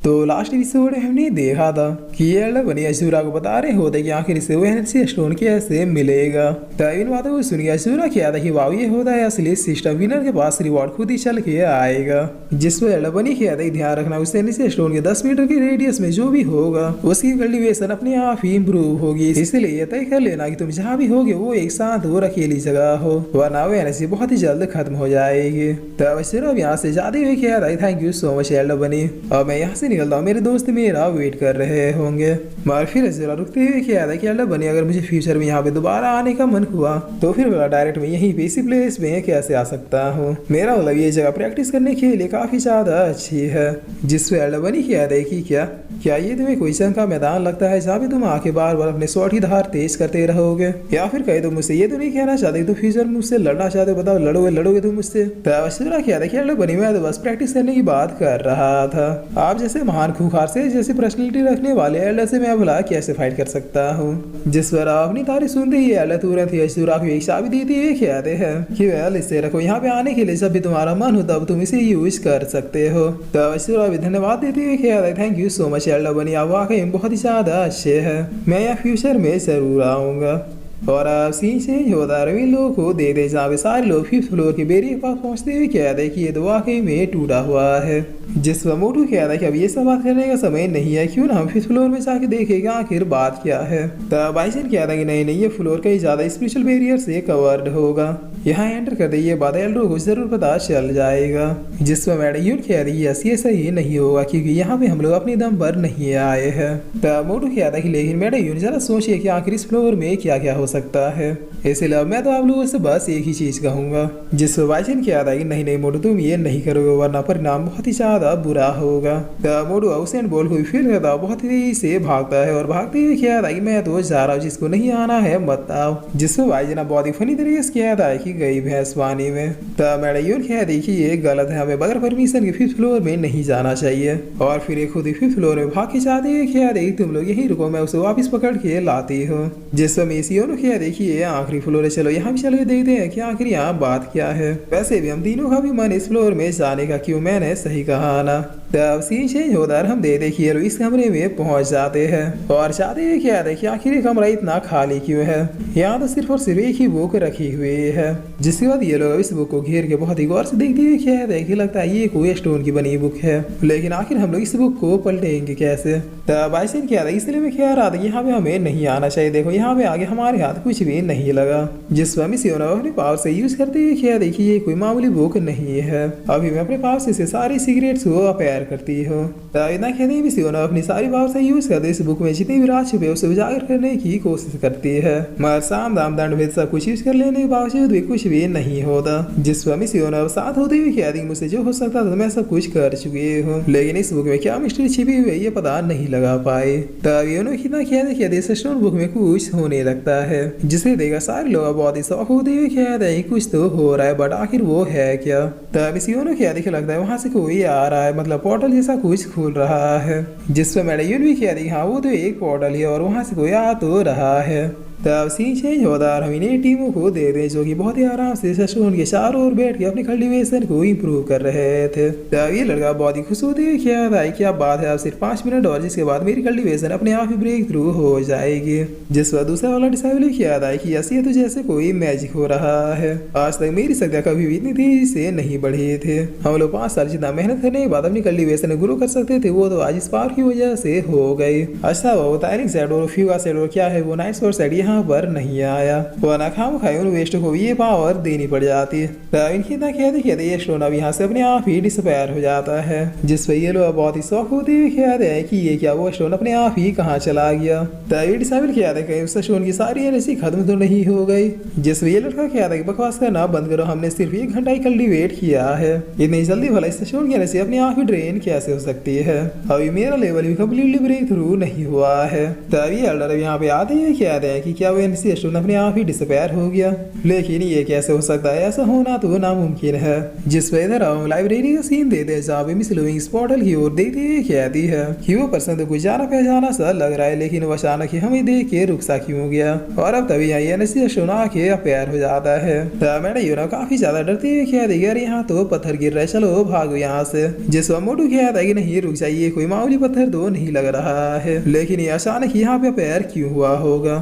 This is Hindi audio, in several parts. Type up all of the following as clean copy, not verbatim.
तो लास्ट एपिसोड में हमने देखा था कि ये एल्डर बनी अशूरा को बता रहे होते कि आखिर इसे वो एनर्जी स्टोन कैसे मिलेगा। तो इन बातों को सुन के अशूरा किया था कि वाव ये होता है असली सिस्टम विनर के पास रिवॉर्ड खुद ही चल के आएगा। जिसमें एल्डर बनी किया था ध्यान रखना उस एनर्जी स्टोन के 10 मीटर के रेडियस में जो भी होगा उसकी कल्टीवेशन अपने आप ही इम्प्रूव होगी। इसलिए ये तय कर लेना कि तुम जहाँ भी होगे वो एक साथ और अकेली जगह हो, वरना वो एनर्जी बहुत ही जल्द खत्म हो जाएगी। तो अशूरा अब यहाँ से जाते हुए किया था thank you so much Elder बनी, अब मैं यहाँ से निकलता हूँ, मेरे दोस्त मेरा वेट कर रहे होंगे। मगर फिर जरा रुकते हुए किया था कि एल्डर बनी अगर मुझे फ्यूचर में यहाँ पे दोबारा आने का मन हुआ तो फिर बोला डायरेक्ट मैं यहीं पे इसी प्लेस में कैसे आ सकता हूँ। मेरा मतलब ये जगह प्रैक्टिस करने के लिए काफी ज्यादा अच्छी है। जिसपे एल्डर बनी किया था कि क्या ये तुम्हें कोई जंग का मैदान लगता है जहाँ पे तुम आके बार बार अपने शॉट की धार तेज करते रहोगे, या फिर कहे तो मुझसे ये तो नहीं कहना चाहते तो फ्यूचर में मुझसे लड़ना चाहते हो, बताओ लड़ोगे तुम मुझसे। तो अशूरा किया था कि एल्डर बनी मैं तो बस प्रैक्टिस करने की बात कर रहा था। आप जैसे महान खूंखार से जैसे पर्सनैलिटी रखने वाले एल्डर से मैं भला कैसे फाइट कर सकता हूँ। जिस पर आप अपनी तारीफ सुनते ही एल्डर तुरंत ही अशूरा को एक चाबी देती हुए कहते हैं कि वेल इसे रखो, यहाँ पे आने के लिए जब भी तुम्हारा मन हो तब तुम इसे यूज कर सकते हो। तो अशूरा भी धन्यवाद देते हुए कहते हैं thank you so much Elder बनी, आप वाकई बहुत ही ज्यादा अच्छे हैं, मैं यहाँ फ्यूचर में जरूर आऊंगा। और सीन चेंज होता है इन लोगों को दे दे जहाँ पे सारे लोग 5th फ्लोर के बेरी के पास पहुंचते हुए कहते हैं कि ये तो वाकई में टूटा हुआ है। जिस पर मोटू कहता है कि अब ये सब बात करने का समय नहीं है, क्यों ना हम 5th फ्लोर में जाके देखेगा आखिर बात क्या है। तब बाइसन कहता है कि नहीं ये फ्लोर कहीं ज्यादा स्पिरिचुअल बैरियर से कवर्ड होगा, यहाँ एंटर कर दे ये बात एल्डर को जरूर पता चल जाएगा। जिस पर मैडम कह रही है ये सही नहीं होगा क्योंकि यहाँ पे हम लोग अपने दम पर नहीं आए हैं। तब मोटू कहता है कि लेकिन मैडम जरा सोचिए कि आखिर इस फ्लोर में क्या क्या हो सकता है, इसलिए मैं तो आप लोगों से बस एक ही चीज कहूंगा। जिस पर बाइसन कहता है कि नहीं मोटू तुम ये नहीं करोगे वरना परिणाम बहुत ही ज्यादा बुरा होगा। तब मोटू उसेन बॉल को फील करता है, बहुत तेजी से भागता है और भागते हुए कहता है कि मैं तो जा रहा हूँ, जिसको नहीं आना है मत आओ। जिसको बाइसन बहुत ही फनी तरीके से कहता है कि गई भैंस पानी में। तब मैडम कहती कि ये गलत है, हमें बगैर परमिशन के 5th फ्लोर में नहीं जाना चाहिए। और फिर एक खुद ही 5th फ्लोर में भाग के जाते हुए कहते कि तुम लोग यहीं रुको, मैं उसे वापस पकड़ के लाती हूँ। जिस पर मेसियो कह देखिए आखिरी फ्लोर है, चलो यहाँ भी चल के देखते हैं कि आखिर यहाँ बात क्या है। वैसे भी हम तीनों का भी मन इस फ्लोर में जाने का, क्यों मैंने सही कहा ना। तब सीन चेंज होता है, हम दे देखिए इस कमरे में पहुंच जाते हैं और चाहते हैं क्या है कि आखिर कमरा इतना खाली क्यों है, यहाँ तो सिर्फ और सिर्फ एक ही बुक रखी हुई है। जिसके बाद ये लोग इस बुक को घेर के बहुत ही गौर से देखते हुए क्या है कि लगता है ये कोई स्टोन की बनी बुक है, लेकिन आखिर हम लोग इस बुक को पलटेंगे कैसे। तब आइसन क्या था इसलिए मैं कह रहा था यहाँ पे हमें नहीं आना चाहिए, देखो यहाँ पे आगे हमारे हाथ कुछ भी नहीं लगा। जिस पर मिसियो अपने पावर से यूज करते हुए क्या देखिए ये कोई मामूली बुक नहीं है, अभी मैं अपने पावर से सारी सिगरेट्स को अपेयर करती हो। इतना कहते मिसियो अपनी सारी पावर से यूज करते इस बुक में जितनी भी राज छुपे उसे उजागर करने की कोशिश करती है, मगर साम दाम दंड भेद सब कुछ यूज कर लेने के बावजूद भी कुछ भी नहीं होता। जिस पर मिसियो साथ होते हुए क्या मुझसे जो हो सकता था मैं सब कुछ कर चुकी हूँ, लेकिन इस बुक में क्या मिस्ट्री छिपी हुई है ये पता नहीं लगा पाए। तब ये कितना क्या स्टोन बुक में कुछ होने लगता है, जिसे देखा सारे लोग बहुत ही शौक होते हुए कहते हैं कुछ तो हो रहा है, बट आखिर वो है क्या। तब इस क्या देखे लगता है वहां से कोई आ रहा है, मतलब पोर्टल जैसा कुछ खुल रहा है। जिस पर मैडम भी कह दी हाँ वो तो एक पोर्टल है और वहां से कोई आ तो रहा है। तब सीन चेंज होता है, हम इन्हें टीमों को दे रहे जो कि बहुत ही आराम से स्टोन के चारों ओर बैठ के अपनी कल्टीवेशन को इम्प्रूव कर रहे थे। तब ये लड़का बहुत ही खुश होते हुए क्या था क्या बात है, अब सिर्फ 5 मिनट और जिसके बाद मेरी कल्टीवेशन अपने आप ही ब्रेक थ्रू हो जाएगी। जिस पर दूसरा वाला डिसाइबल किया था कि ऐसे तो जैसे कोई मैजिक हो रहा है, आज तक मेरी शक्तियां कभी भी इतनी तेजी से नहीं बढ़ी थे। हम लोग 5 साल जितना मेहनत करने के बाद अपनी कल्टीवेशन ग्रो कर सकते थे वो तो आज इस पावर की वजह से हो गई। अच्छा वो टायरिंग साइड और फ्यूगा साइड और क्या है वो नाइट सोर्स साइड यहाँ पर नहीं आया, वरना खाम खाए उन वेस्ट को ये पावर देनी पड़ जाती है। इनकी कहते ये स्टोन अब यहाँ से अपने आप ही डिसअपेयर हो जाता है। जिस पर ये लोग बहुत ही शौक होते हुए कहते हैं कि ये क्या वो स्टोन अपने आप ही कहाँ चला गया। तब डिसाइबल कहते हैं उस स्टोन की सारी एनर्जी खत्म तो नहीं हो गई। जिस पर ये लड़का कहता है कि बकवास करना बंद करो, हमने सिर्फ 1 घंटा ही कल्टीवेट किया है, इतनी जल्दी भला इस स्टोन की एनर्जी अपने आप ही ड्रेन कैसे हो सकती है। अभी मेरा लेवल भी कम्प्लीटली ब्रेक थ्रू नहीं हुआ है। तब ये एल्डर यहाँ पे आते हैं कहते हैं कि क्या वो एनसी स्टोन अपने आप ही डिसअपेयर हो गया। लेकिन ये कैसे हो सकता है, ऐसा होना तो नामुमकिन है। जिस पर इधर हम लाइब्रेरी का सीन देते जहाँ पे मिस लुइस इस पोर्टल की ओर देखते हुए कहती है कि वो पर्सन तो कुछ जाना पहचाना सा लग रहा है, लेकिन वो अचानक ही हमें देख के रुक सा क्यों गया। और अब तभी यहाँ एनसी स्टोन आके अपेयर हो जाता है। मैंने यूनो काफी ज्यादा डरते हुए कह दी यार यहाँ तो पत्थर गिर रहा है, चलो भागो यहाँ से। जिस पर मोटू कहता है कि नहीं रुक जाइए, कोई मामूली पत्थर तो नहीं लग रहा है, लेकिन ये अचानक यहाँ पे अपेयर क्यों हुआ होगा।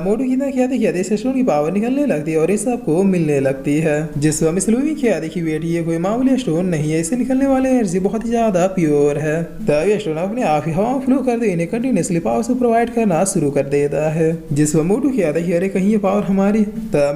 मोटू की कहते कहते स्टोन की पावर निकलने लगती है और इस सबको मिलने लगती है। जिस पर मिस लुई कहती कि बेटी ये कोई मामूली स्टोन नहीं है, इससे निकलने वाले एनर्जी बहुत ही ज्यादा प्योर है। तभी स्टोन अपने आप ही हवा फ्लो करते इन्हें कंटिन्यूसली पावर से प्रोवाइड करना शुरू कर देता है। जिस पर मोटू कहता है अरे कहीं ये पावर हमारी,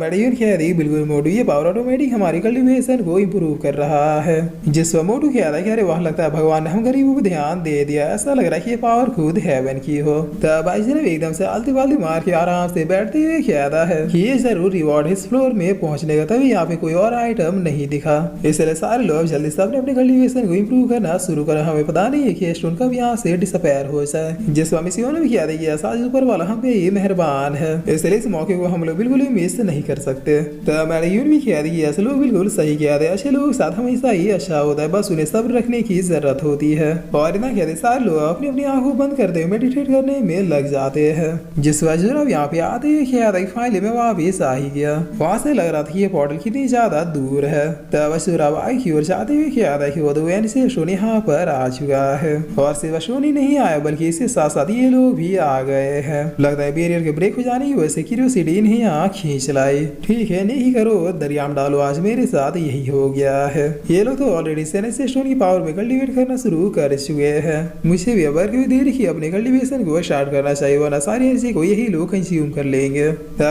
मैडियन कहती बिल्कुल मोटू ये पावर ऑटोमेटिक हमारी कल्टीवेशन को इम्प्रूव कर रहा है। जिस पर मोटू कहता है कि अरे वाह लगता है भगवान ने हम गरीबों को ध्यान दे दिया, ऐसा लग रहा है कि ये पावर खुद हेवन की हो। तब भाई जनाब एकदम से आलती बाल्टी मार के आराम से बैठते हुए कहता है कि ये जरूर रिवॉर्ड इस फ्लोर में पहुंचने का। तभी यहाँ पे कोई और आइटम नहीं दिखा, इसलिए सारे लोग जल्दी से अपने कल्टीवेशन को इम्प्रूव करना शुरू करा। हमें पता नहीं है कि स्टोन कब यहाँ से डिसअपेयर हो जाए। जिस पर मिसियों ने भी किया था कि ऐसा ऊपर वाला हम पे ये मेहरबान है, इसलिए इस मौके को हम लोग बिल्कुल भी मिस नहीं कर सकते। तो मैंने यूं भी किया था कि ऐसे लोग बिल्कुल सही किया था, अच्छे लोग साथ हमेशा ही अच्छा होता है, बस उन्हें सब्र रखने की जरूरत होती है। और इतना कहते सारे लोग अपनी अपनी आंखों बंद करते हुए मेडिटेट करने में लग जाते हैं। जिस वजह अब यहाँ पे आते ही किया था कि फाइनली में वापिस आ ही गया। वहां से लग रहा था कि ये पोर्टल कितनी ज्यादा दूर है। तब अशुरा बाई की ओर जाते हुए किया था कि वो तो एनसी स्टोन यहाँ पर आ चुका है। और सिर्फ स्टोन ही नहीं आया बल्कि इसके साथ साथ ये लोग भी आ गए हैं। लगता है बैरियर के ब्रेक हो जाने की वजह से क्यूरियोसिटी इन्हें यहाँ खींच लाई। ठीक है नहीं करो दरिया में डालो, आज मेरे साथ यही हो गया है। ये लोग तो ऑलरेडी एनसी स्टोन की पावर में कल्टीवेट करना शुरू कर चुके हैं। मुझे भी अब देर की अपने कल्टीवेशन को स्टार्ट करना चाहिए, वरना सारी एनर्जी को यही लोग कंज्यूम कर लेंगे।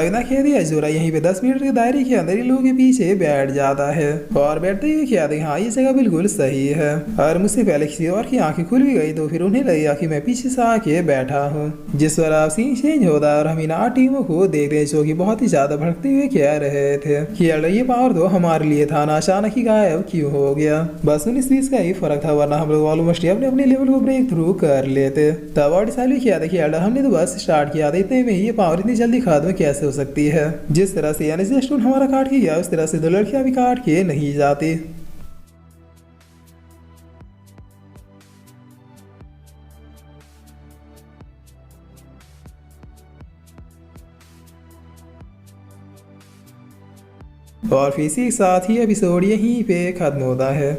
ना कह दिया जोरा यहीं पे 10 मिनट के दायरे के अंदर ही लोगों के पीछे बैठ जाता है। और बैठते हुए क्या देखा हाँ ये जगह बिल्कुल सही है। और मुझसे पहले किसी और की आंखें खुल भी गई तो फिर उन्हें लगा कि मैं पीछे से आके बैठा हूँ। जिस पर आप सीन चेंज होता है और हम इन 8 टीमों को देखते हैं जो कि बहुत ही ज्यादा भड़कते हुए कह रहे थे कि ये पावर तो हमारे लिए था ना, अचानक ही गायब क्यों हो गया। बस 19-20 का ही फर्क था, वरना हम लोग ऑलमोस्ट अपने अपने लेवल को ब्रेक थ्रू कर लेते। तब और डिसाइड भी किया था कि हमने तो बस स्टार्ट किया था, इतने में ये पावर इतनी जल्दी खत्म कैसे हो सकती है। जिस तरह से एनर्जी स्टोन हमारा काट के गया उस तरह से 2 लड़कियां भी काट के नहीं जाती। और फिर इसी के साथ ही एपिसोड यहीं पे खत्म होता है।